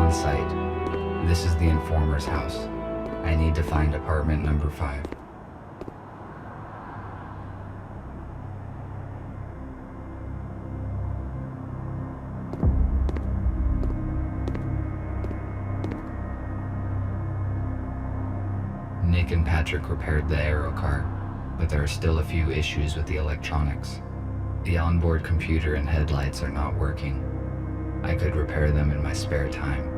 on site. This is the informer's house. I need to find apartment number 5. Nick and Patrick repaired the Aerocar, but there are still a few issues with the electronics. The onboard computer and headlights are not working. I could repair them in my spare time.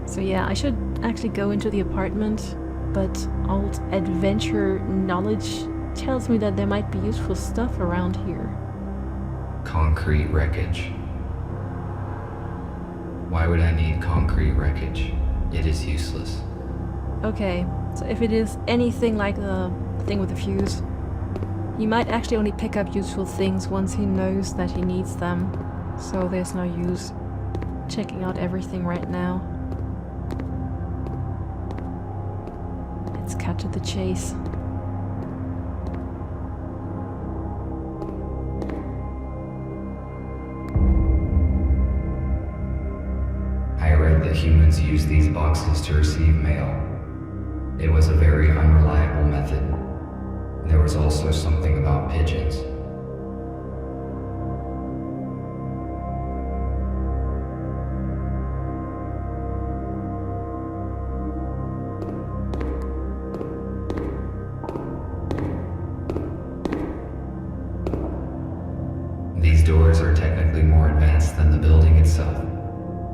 So yeah, I should actually go into the apartment, but old adventure knowledge tells me that there might be useful stuff around here. Concrete wreckage. Why would I need concrete wreckage? It is useless. Okay, so if it is anything like the thing with the fuse, he might actually only pick up useful things once he knows that he needs them. So there's no use checking out everything right now. Let's cut to the chase. I read that humans use these boxes to receive mail. It was a very unreliable method. There was also something about pigeons. These doors are technically more advanced than the building itself.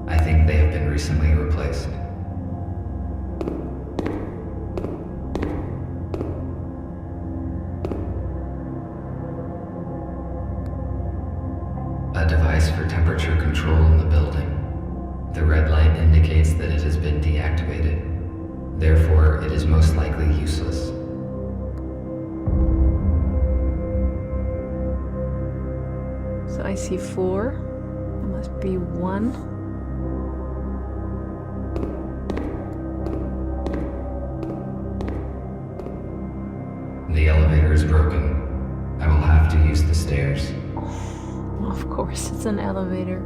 I think they have been recently replaced. A device for temperature control in the building. The red light indicates that it has been deactivated. Therefore, it is most likely useless. So I see 4. There must be 1. The elevator is broken. I will have to use the stairs. Of course, it's an elevator.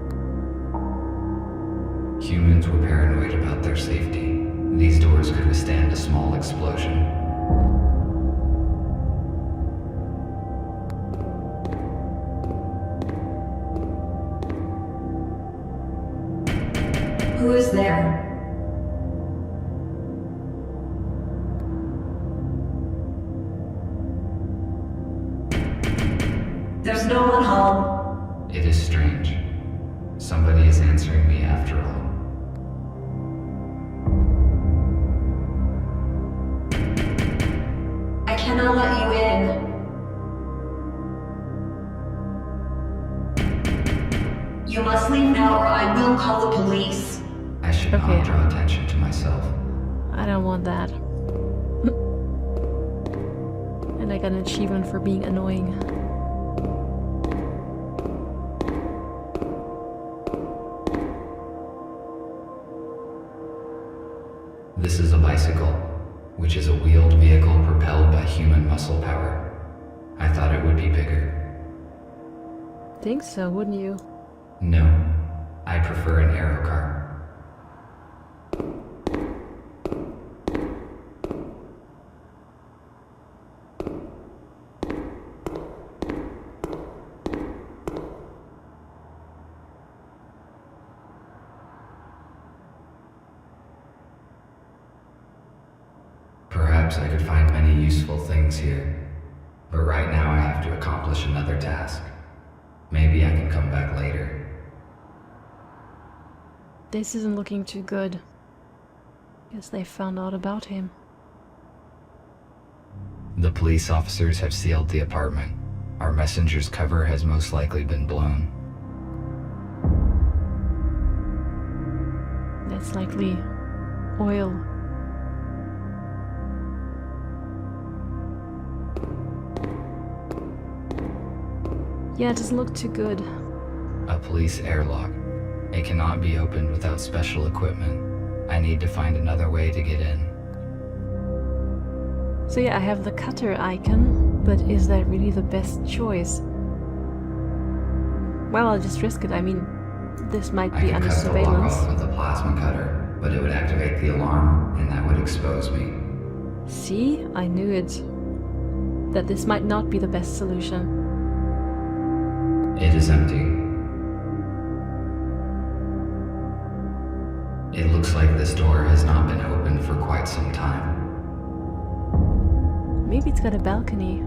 Humans were paranoid about their safety. These doors could withstand a small explosion. Who is there? There's no one home. It is strange. Somebody is answering me after all. I cannot let you in. You must leave now or I will call the police. I should Okay. not draw attention to myself. I don't want that. And I got an achievement for being annoying. This is a bicycle, which is a wheeled vehicle propelled by human muscle power. I thought it would be bigger. Think so, wouldn't you? No, I prefer an Aerocar. Perhaps I could find many useful things here, but right now I have to accomplish another task. Maybe I can come back later. This isn't looking too good. Guess they found out about him. The police officers have sealed the apartment. Our messenger's cover has most likely been blown. That's likely oil. Yeah, it doesn't look too good. A police airlock. It cannot be opened without special equipment. I need to find another way to get in. So yeah, I have the cutter icon, but is that really the best choice? Well, I'll just risk it. I mean, this might I be could under cut the lock surveillance. off with a plasma cutter, but it would activate the alarm, and that would expose me. See? I knew it. That this might not be the best solution. It is empty. It looks like this door has not been opened for quite some time. Maybe it's got a balcony.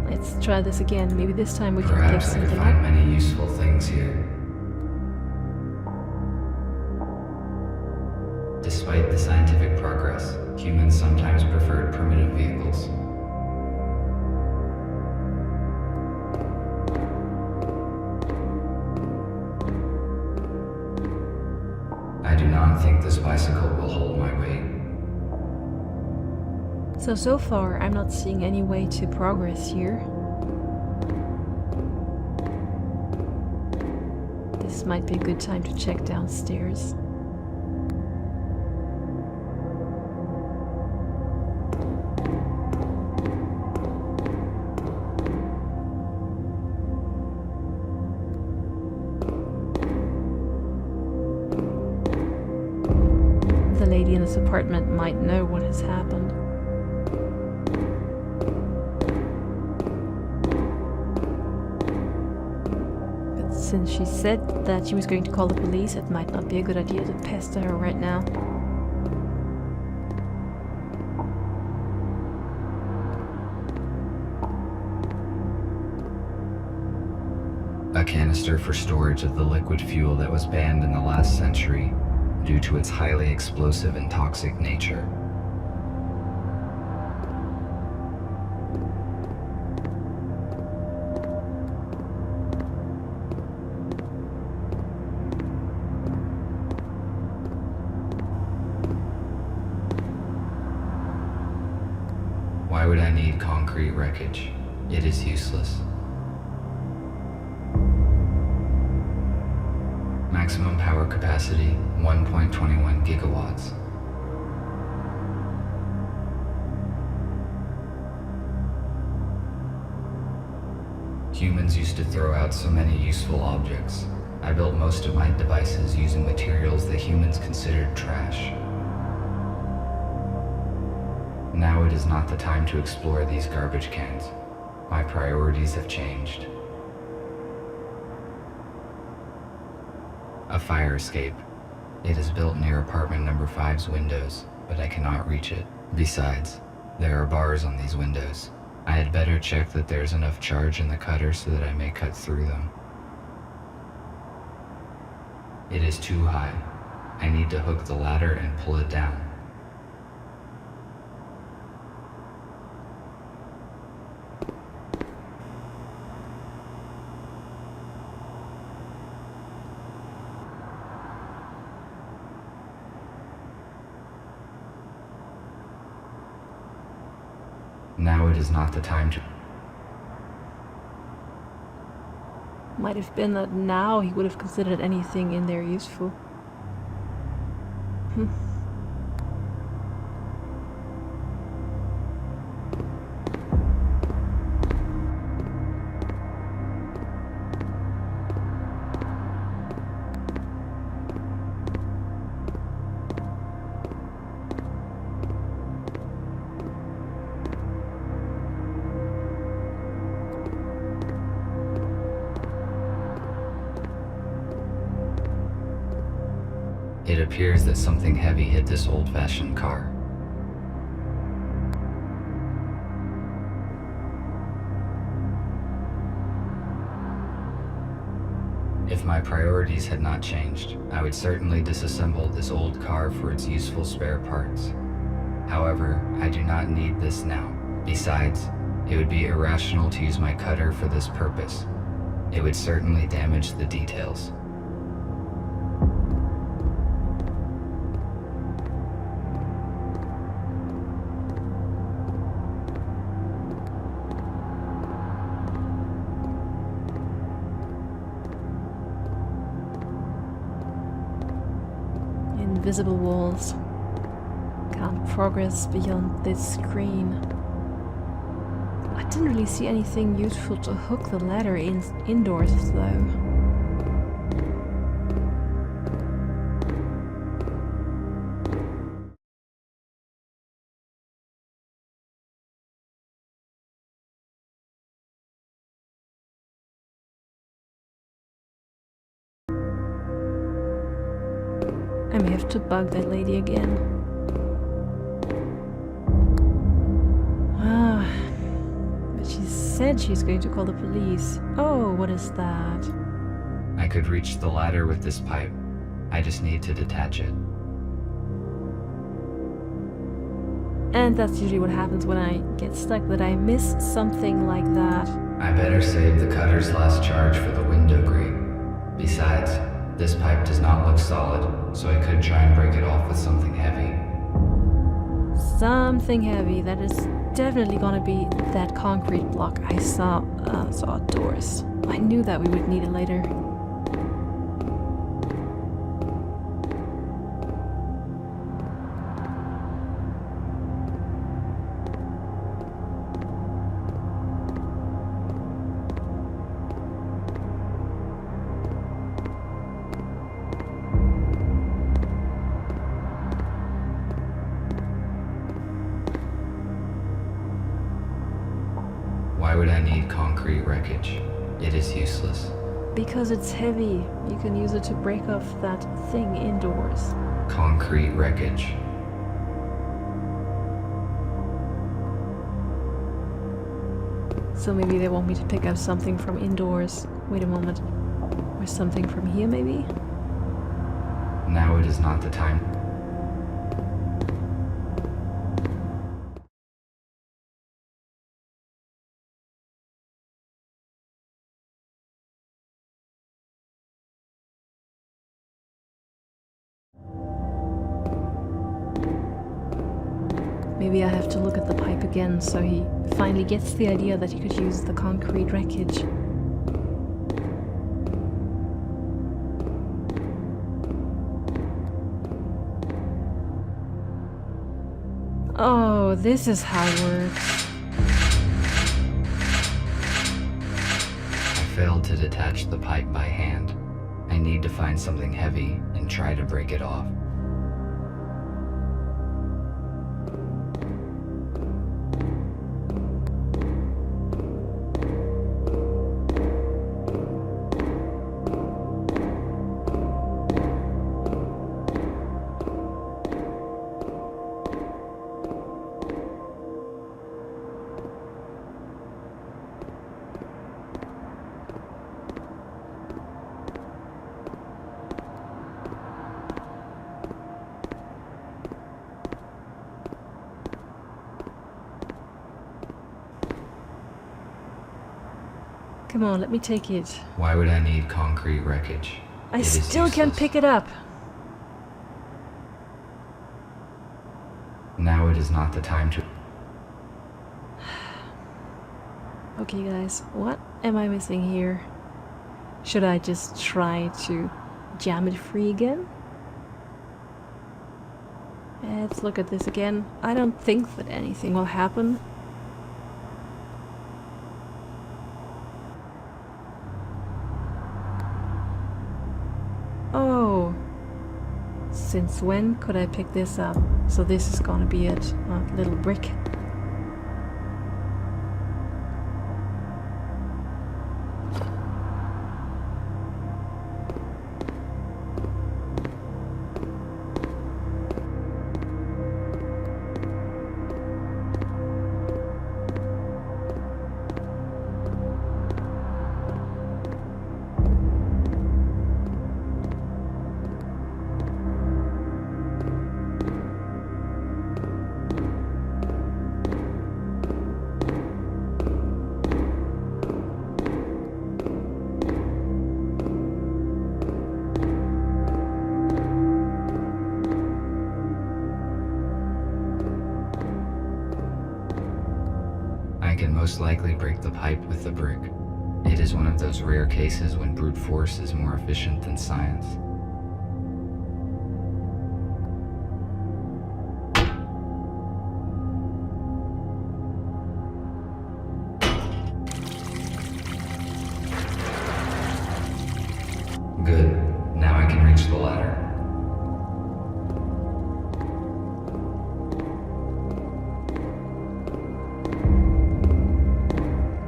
Let's try this again. Maybe this time we can pick Perhaps I could something find up. many useful things here. Despite the scientific progress, humans sometimes preferred primitive vehicles. I do not think this bicycle will hold my weight. So far, I'm not seeing any way to progress here. This might be a good time to check downstairs. The lady in this apartment might know what has happened. But since she said that she was going to call the police, it might not be a good idea to pester her right now. A canister for storage of the liquid fuel that was banned in the last century due to its highly explosive and toxic nature. Why would I need concrete wreckage? It is useless. Maximum power capacity, 1.21 gigawatts. Humans used to throw out so many useful objects. I built most of my devices using materials that humans considered trash. Now it is not the time to explore these garbage cans. My priorities have changed. A fire escape. It is built near apartment number 5's windows, but I cannot reach it. Besides, there are bars on these windows. I had better check that there's enough charge in the cutter so that I may cut through them. It is too high. I need to hook the ladder and pull it down. Now it is not the time to... Might have been that now he would have considered anything in there useful. It appears that something heavy hit this old-fashioned car. If If my priorities had not changed, I would certainly disassemble this old car for its useful spare parts. However, I do not need this now. Besides, it would be irrational to use my cutter for this purpose. It would certainly damage the details. Invisible walls. Can't progress beyond this screen. I didn't really see anything useful to hook the ladder indoors though. I may have to bug that lady again. But she said she's going to call the police. Oh, what is that? I could reach the ladder with this pipe. I just need to detach it. And that's usually what happens when I get stuck, that I miss something like that. I better save the cutter's last charge for the window grate. Besides, this pipe does not look solid, so I could try and break it off with something heavy. Something heavy. That is definitely gonna be that concrete block I saw outdoors. I knew that we would need it later. Why would I need concrete wreckage? It is useless. Because it's heavy. You can use it to break off that thing indoors. Concrete wreckage. So maybe they want me to pick up something from indoors. Wait a moment. Or something from here maybe? Now it is not the time. Maybe I have to look at the pipe again so he finally gets the idea that he could use the concrete wreckage. Oh, this is how it works. I failed to detach the pipe by hand. I need to find something heavy and try to break it off. Come on, let me take it. Why would I need concrete wreckage? I It is still can't useless. pick it up. Now it is not the time to... Okay guys, what am I missing here? Should I just try to jam it free again? Let's look at this again. I don't think that anything will happen. Oh, since when could I pick this up? So this is gonna be it, a little brick. most likely break the pipe with the brick. It is one of those rare cases when brute force is more efficient than science. Good. Now I can reach the ladder.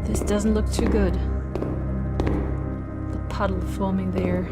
This doesn't look too good. The puddle forming there.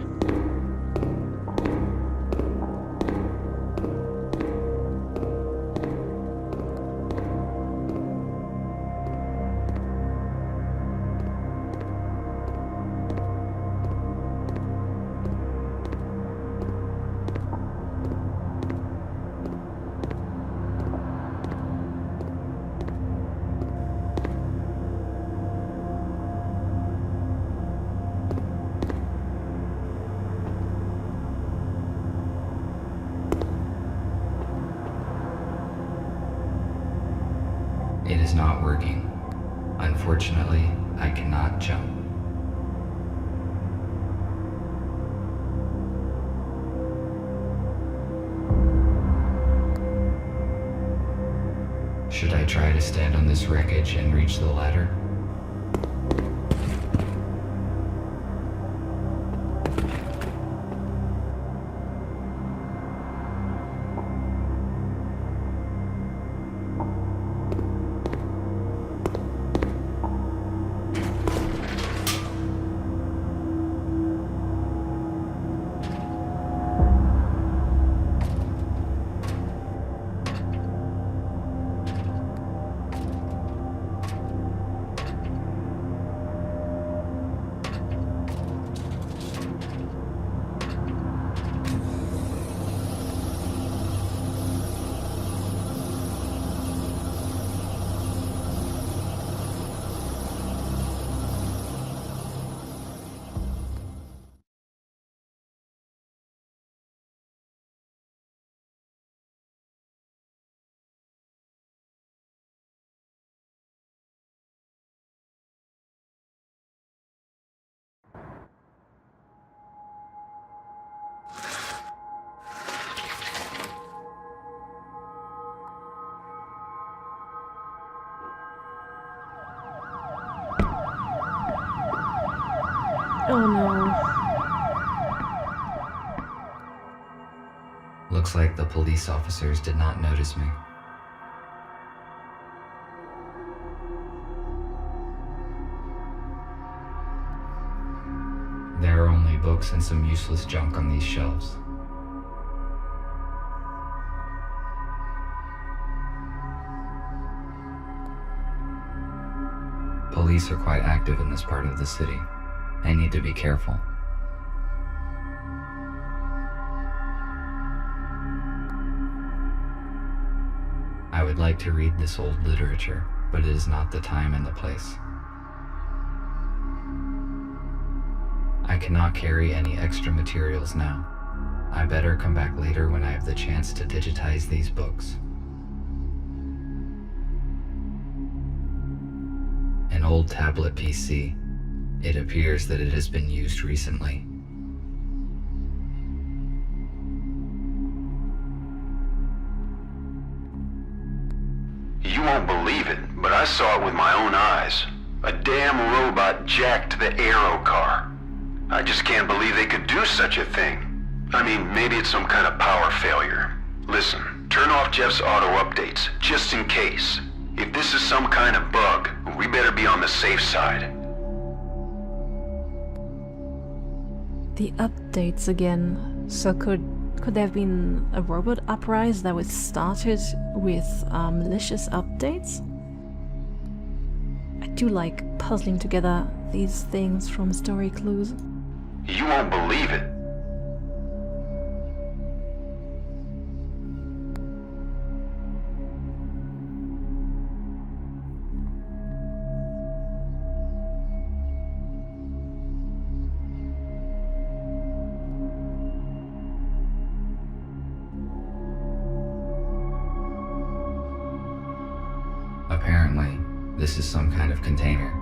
It is not working. Unfortunately, I cannot jump. Should I try to stand on this wreckage and reach the ladder? Oh no. Looks like the police officers did not notice me. There are only books and some useless junk on these shelves. Police are quite active in this part of the city. I need to be careful. I would like to read this old literature, but it is not the time and the place. I cannot carry any extra materials now. I better come back later when I have the chance to digitize these books. An old tablet PC. It appears that it has been used recently. You won't believe it, but I saw it with my own eyes. A damn robot jacked the Aero car. I just can't believe they could do such a thing. I mean, maybe it's some kind of power failure. Listen, turn off Jeff's auto updates, just in case. If this is some kind of bug, we better be on the safe side. The updates again. So could there have been a robot uprising that was started with malicious updates? I do like puzzling together these things from story clues. You won't believe it. Apparently, This is some kind of container.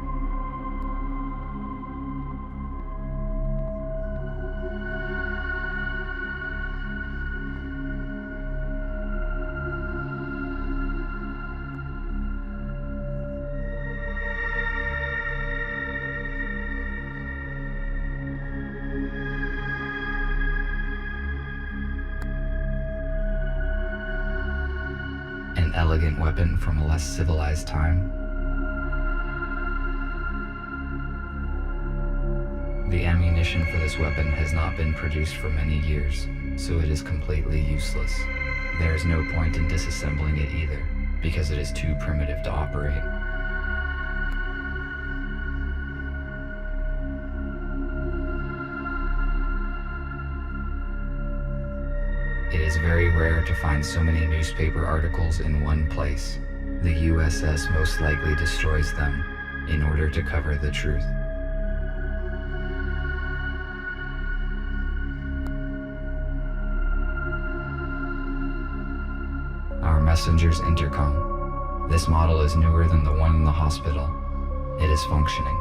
An elegant weapon from a less civilized time. The ammunition for this weapon has not been produced for many years, so it is completely useless. There is no point in disassembling it either, because it is too primitive to operate. It is very rare to find so many newspaper articles in one place. The USS most likely destroys them in order to cover the truth. Our messenger's intercom. This model is newer than the one in the hospital. It is functioning.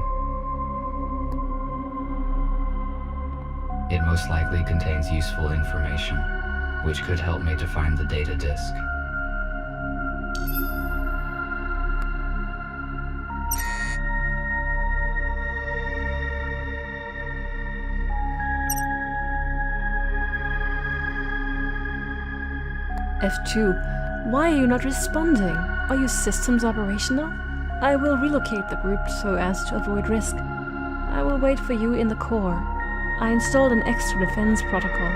It most likely contains useful information, which could help me to find the data disk. F2, why are you not responding? Are your systems operational? I will relocate the group so as to avoid risk. I will wait for you in the core. I installed an extra defense protocol.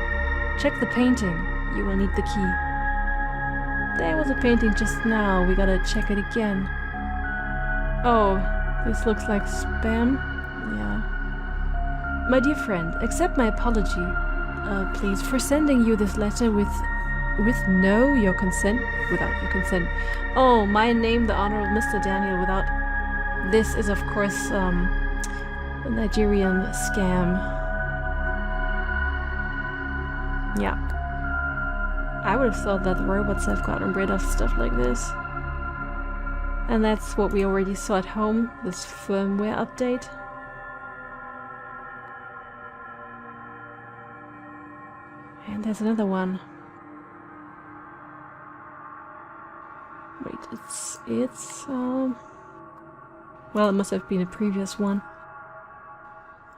Check the painting. You will need the key. There was a painting just now. We gotta check it again. Oh, this looks like spam. Yeah. My dear friend, accept my apology, please, for sending you this letter without your consent. Oh, my name, the Honorable Mr. Daniel, without... This is, of course, a Nigerian scam. Yeah. I would have thought that the robots have gotten rid of stuff like this. And that's what we already saw at home, this firmware update. And there's another one. Wait, well, it must have been a previous one.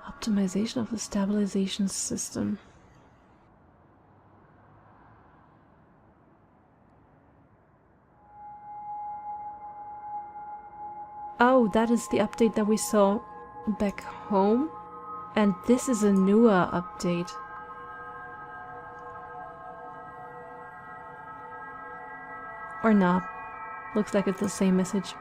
Optimization of the stabilization system. Oh, that is the update that we saw back home. And this is a newer update. Or not. Looks like it's the same message.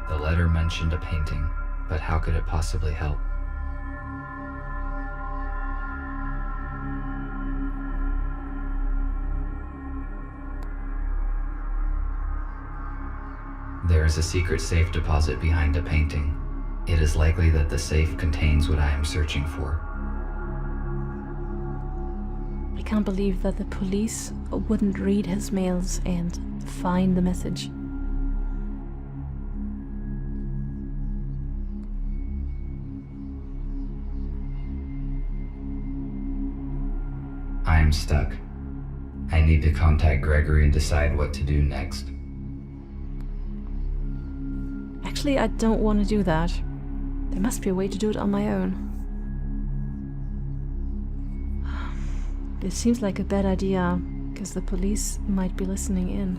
The letter mentioned a painting, but how could it possibly help? There is a secret safe deposit behind a painting. It is likely that the safe contains what I am searching for. I can't believe that the police wouldn't read his mails and find the message. I am stuck. I need to contact Gregory and decide what to do next. Actually, I don't want to do that. There must be a way to do it on my own. This seems like a bad idea, because the police might be listening in.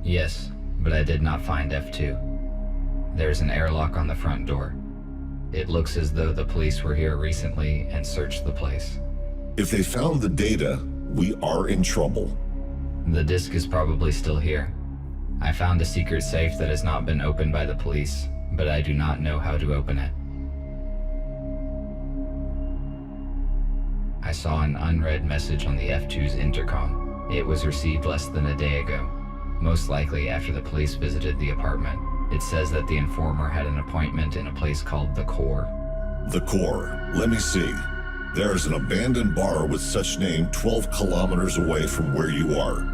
Yes, but I did not find F2. There's an airlock on the front door. It looks as though the police were here recently and searched the place. If they found the data, we are in trouble. The disk is probably still here. I found a secret safe that has not been opened by the police, but I do not know how to open it. I saw an unread message on the F2's intercom. It was received less than a day ago, most likely after the police visited the apartment. It says that the informer had an appointment in a place called The Core. The Core. Let me see. There is an abandoned bar with such name 12 kilometers away from where you are.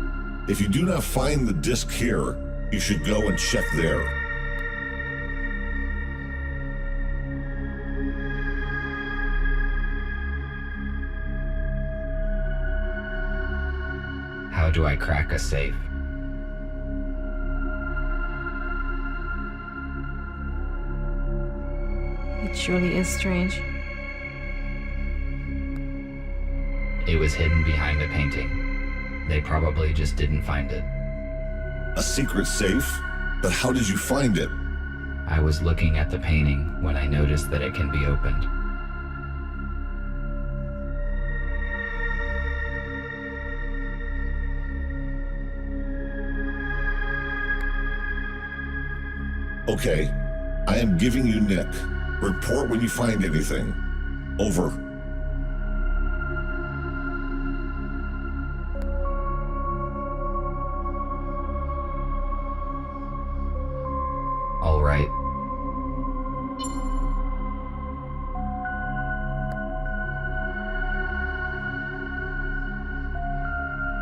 If you do not find the disc here, you should go and check there. How do I crack a safe? It surely is strange. It was hidden behind a painting. They probably just didn't find it. A secret safe? But how did you find it? I was looking at the painting when I noticed that it can be opened. Okay. I am giving you Nick. Report when you find anything. Over. All right.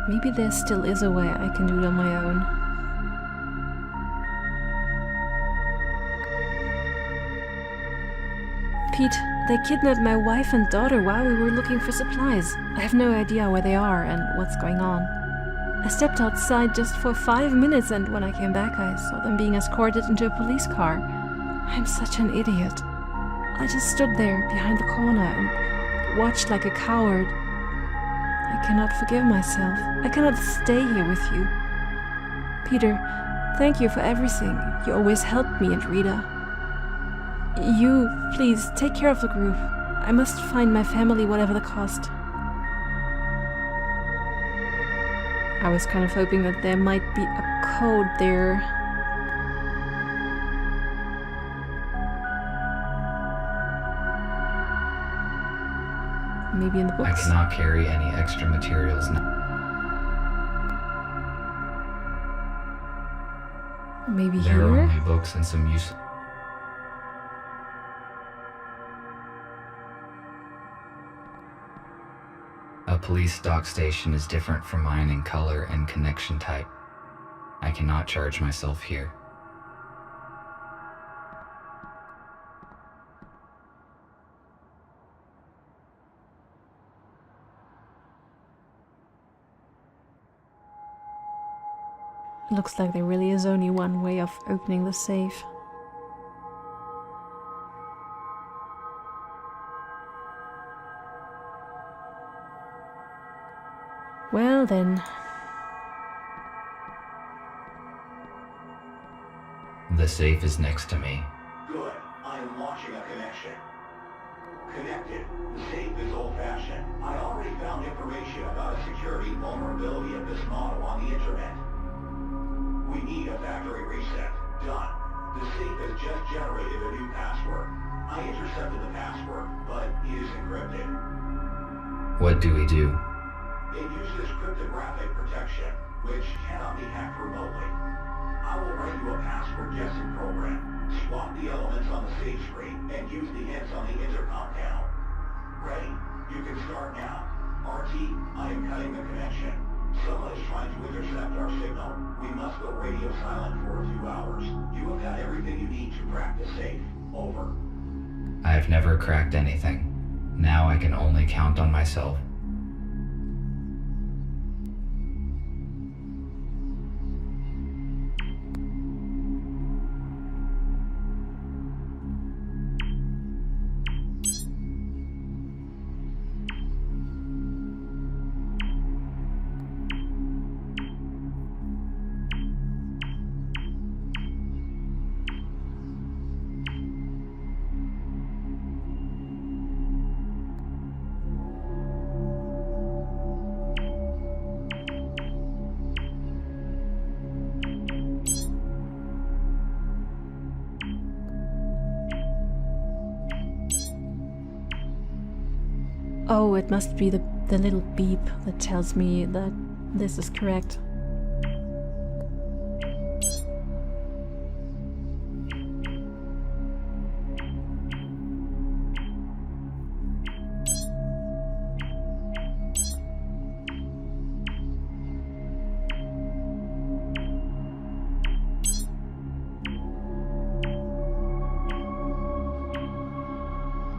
Maybe there still is a way I can do it on my own. Pete, they kidnapped my wife and daughter while we were looking for supplies. I have no idea where they are and what's going on. I stepped outside just for 5 minutes, and when I came back I saw them being escorted into a police car. I'm such an idiot. I just stood there behind the corner and watched like a coward. I cannot forgive myself. I cannot stay here with you. Peter, thank you for everything. You always helped me and Rita. You, please, take care of the group. I must find my family whatever the cost. I was kind of hoping that there might be a code there. Maybe in the I books? cannot carry any extra materials now. Maybe There are here? only books and some use. A police dock station is different from mine in color and connection type. I cannot charge myself here. Looks like there really is only one way of opening the safe. Well then. The safe is next to me. Good. I am launching a connection. Connected. The safe is old-fashioned. I already found information about a security vulnerability of this model on the internet. We need a factory reset. Done. The safe has just generated a new password. I intercepted the password, but it is encrypted. What do we do? It uses cryptographic protection, which cannot be hacked remotely. I will write you a password guessing program. Swap the elements on the save screen and use the hints on the intercom panel. Ready? You can start now. RT, I am cutting the connection. Someone is trying to intercept our signal. We must go radio silent for a few hours. You have got everything you need to crack the safe. Over. I have never cracked anything. Now I can only count on myself. Oh, it must be the little beep that tells me that this is correct.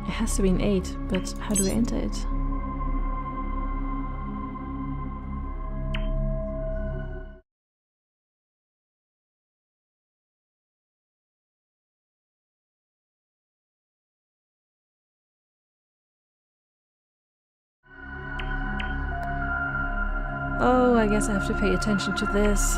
It has to be an 8, but how do I enter it? Oh, I guess I have to pay attention to this.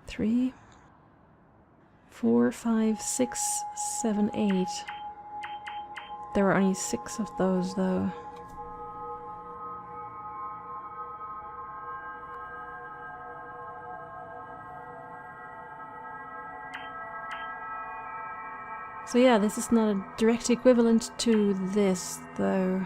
Three, 4, 5, 6, 7, 8. There are only 6 of those, though. So yeah, this is not a direct equivalent to this, though.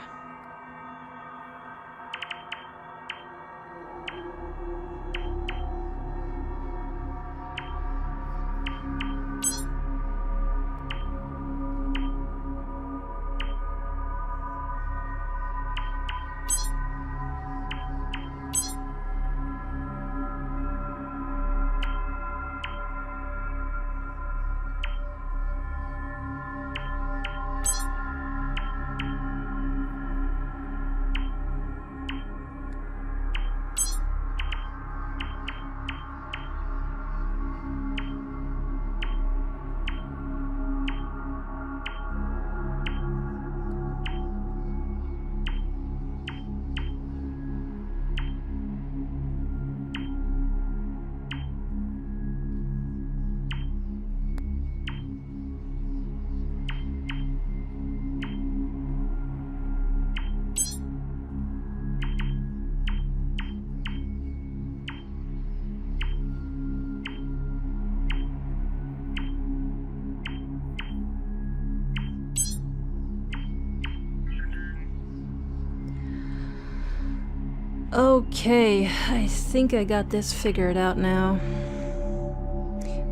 Okay, I think I got this figured out now.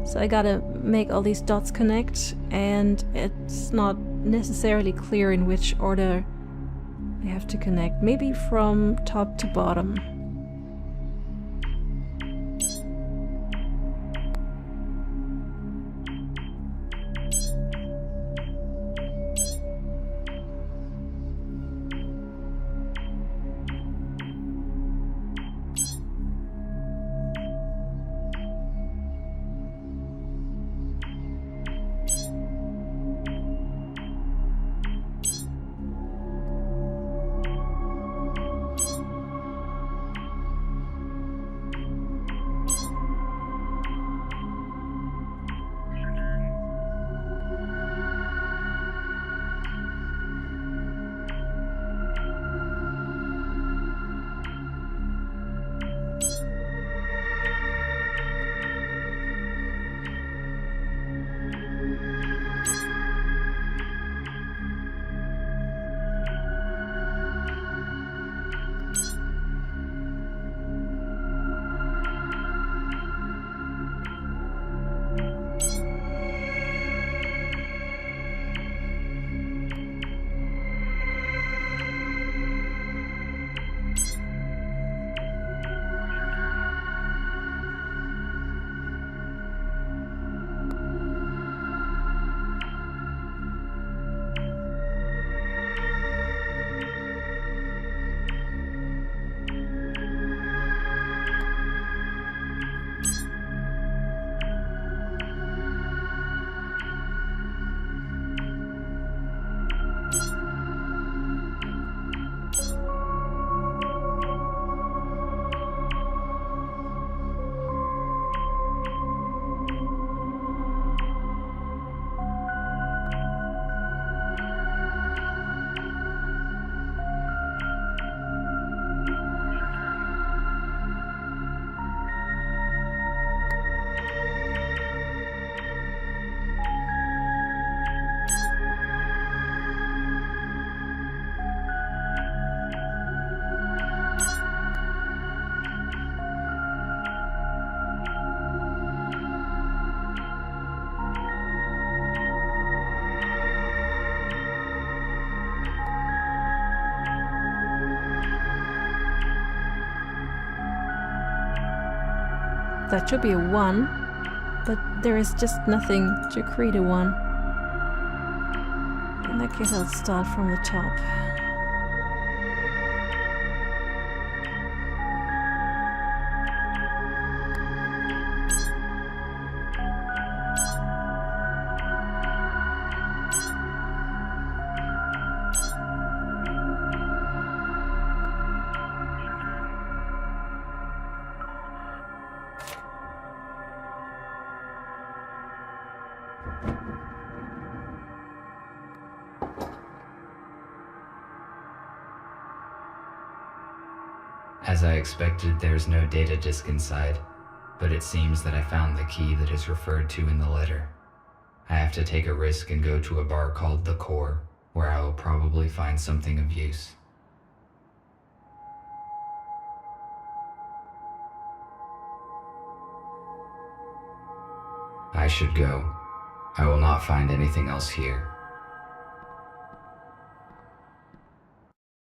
So I gotta make all these dots connect, and it's not necessarily clear in which order they have to connect. Maybe from top to bottom. That should be a 1, but there is just nothing to create a 1. In that case, I'll start from the top. As I expected, there's no data disk inside, but it seems that I found the key that is referred to in the letter. I have to take a risk and go to a bar called The Core, where I will probably find something of use. I should go. I will not find anything else here.